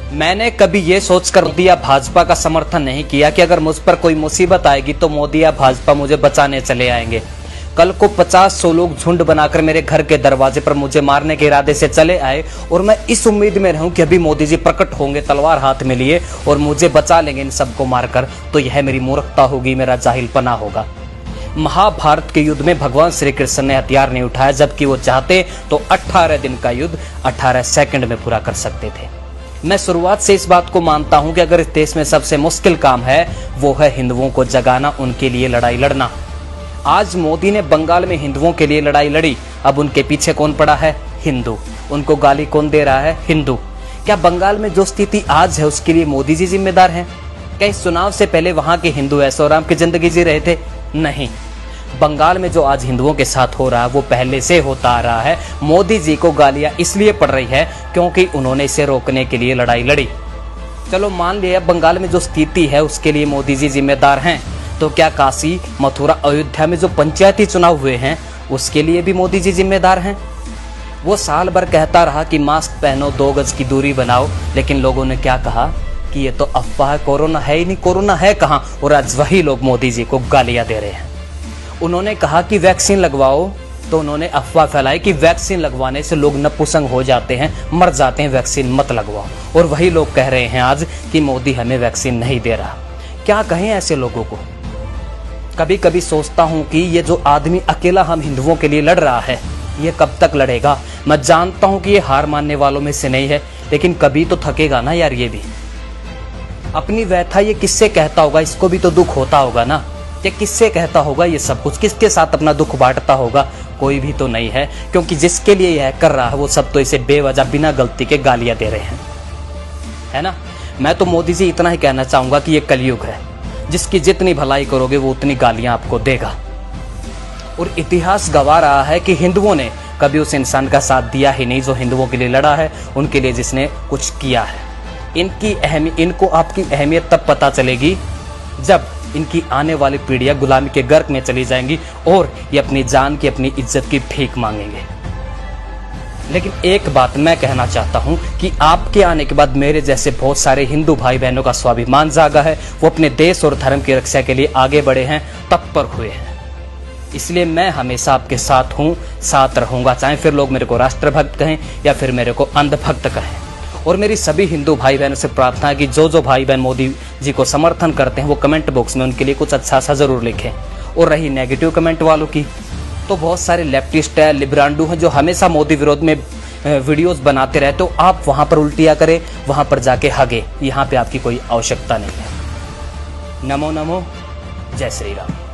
मैंने कभी ये सोचकर मोदी या भाजपा का समर्थन नहीं किया कि अगर मुझ पर कोई मुसीबत आएगी तो मोदी या भाजपा मुझे बचाने चले आएंगे। कल को 50-100 लोग झुंड बनाकर मेरे घर के दरवाजे पर मुझे मारने के इरादे से चले आए और मैं इस उम्मीद में रहूं कि अभी मोदी जी प्रकट होंगे तलवार हाथ में लिए और मुझे बचा लेंगे इन सबको मारकर, तो यह मेरी मूर्खता होगी, मेरा जाहिलपना होगा। महाभारत के युद्ध में भगवान श्री कृष्ण ने हथियार नहीं उठाया, जबकि वो चाहते तो 18 दिन का युद्ध 18 सेकंड में पूरा कर सकते थे। मैं शुरुआत से इस बात को मानता हूं कि अगर इस देश में सबसे मुश्किल काम है वो है हिंदुओं को जगाना, उनके लिए लड़ाई लड़ना। आज मोदी ने बंगाल में हिंदुओं के लिए लड़ाई लड़ी, अब उनके पीछे कौन पड़ा है? हिंदू। उनको गाली कौन दे रहा है? हिंदू। क्या बंगाल में जो स्थिति आज है उसके लिए मोदी जी जिम्मेदार हैं? क्या इस चुनाव से पहले वहां के हिंदू ऐशो आराम की जिंदगी जी रहे थे? नहीं। बंगाल में जो आज हिंदुओं के साथ हो रहा है वो पहले से होता आ रहा है। मोदी जी को गालियां इसलिए पड़ रही है क्योंकि उन्होंने इसे रोकने के लिए लड़ाई लड़ी। चलो मान लिया बंगाल में जो स्थिति है उसके लिए मोदी जी जिम्मेदार हैं, तो क्या काशी, मथुरा, अयोध्या में जो पंचायती चुनाव हुए हैं उसके लिए भी मोदी जी जिम्मेदार हैं? वो साल भर कहता रहा कि मास्क पहनो, 2 गज की दूरी बनाओ, लेकिन लोगों ने क्या कहा कि ये तो अफवाह है, कोरोना है ही नहीं। कोरोना है कहाँ? और आज वही लोग मोदी जी को गालियां दे रहे हैं। उन्होंने कहा कि वैक्सीन लगवाओ, तो उन्होंने अफवाह फैलाई कि वैक्सीन लगवाने से लोग नपुंसक हो जाते हैं, मर जाते हैं, वैक्सीन मत लगवाओ। और वही लोग कह रहे हैं आज कि मोदी हमें वैक्सीन नहीं दे रहा। क्या कहें ऐसे लोगों को? कभी कभी सोचता हूं कि ये जो आदमी अकेला हम हिंदुओं के लिए लड़ रहा है ये कब तक लड़ेगा? मैं जानता हूं कि ये हार मानने वालों में से नहीं है, लेकिन कभी तो थकेगा ना यार। ये भी अपनी व्यथा ये किससे कहता होगा? इसको भी तो दुख होता होगा ना। ये किससे कहता होगा ये सब कुछ? किसके साथ अपना दुख बांटता होगा? कोई भी तो नहीं है, क्योंकि जिसके लिए यह कर रहा है वो सब तो इसे बेवजह बिना गलती के गालियां दे रहे हैं, है ना। मैं तो मोदी जी इतना ही कहना चाहूंगा कि ये कलयुग है, जिसकी जितनी भलाई करोगे वो उतनी गालियां आपको देगा। और इतिहास गवाह रहा है कि हिंदुओं ने कभी उस इंसान का साथ दिया ही नहीं जो हिंदुओं के लिए लड़ा है, उनके लिए जिसने कुछ किया है। इनको आपकी अहमियत तब पता चलेगी जब इनकी आने वाली पीढ़ियां गुलामी के गर्क में चली जाएंगी और ये अपनी जान की, अपनी इज्जत की भीख मांगेंगे। लेकिन एक बात मैं कहना चाहता हूं कि आपके आने के बाद मेरे जैसे बहुत सारे हिंदू भाई बहनों का स्वाभिमान जागा है, वो अपने देश और धर्म की रक्षा के लिए आगे बढ़े हैं, तत्पर हुए हैं। इसलिए मैं हमेशा आपके साथ हूं, साथ रहूंगा, चाहे फिर लोग मेरे को राष्ट्रभक्त कहें या फिर मेरे को अंधभक्त कहें। और मेरी सभी हिंदू भाई बहनों से प्रार्थना है कि जो भाई बहन मोदी जी को समर्थन करते हैं वो कमेंट बॉक्स में उनके लिए कुछ अच्छा सा जरूर लिखें। और रही नेगेटिव कमेंट वालों की, तो बहुत सारे लेफ्टिस्ट है, लिब्रांडू हैं जो हमेशा मोदी विरोध में वीडियोस बनाते रहते हो। आप वहां पर उल्टियां करें, वहां पर जाके हगे, यहाँ पे आपकी कोई आवश्यकता नहीं है। नमो नमो, जय श्री राम।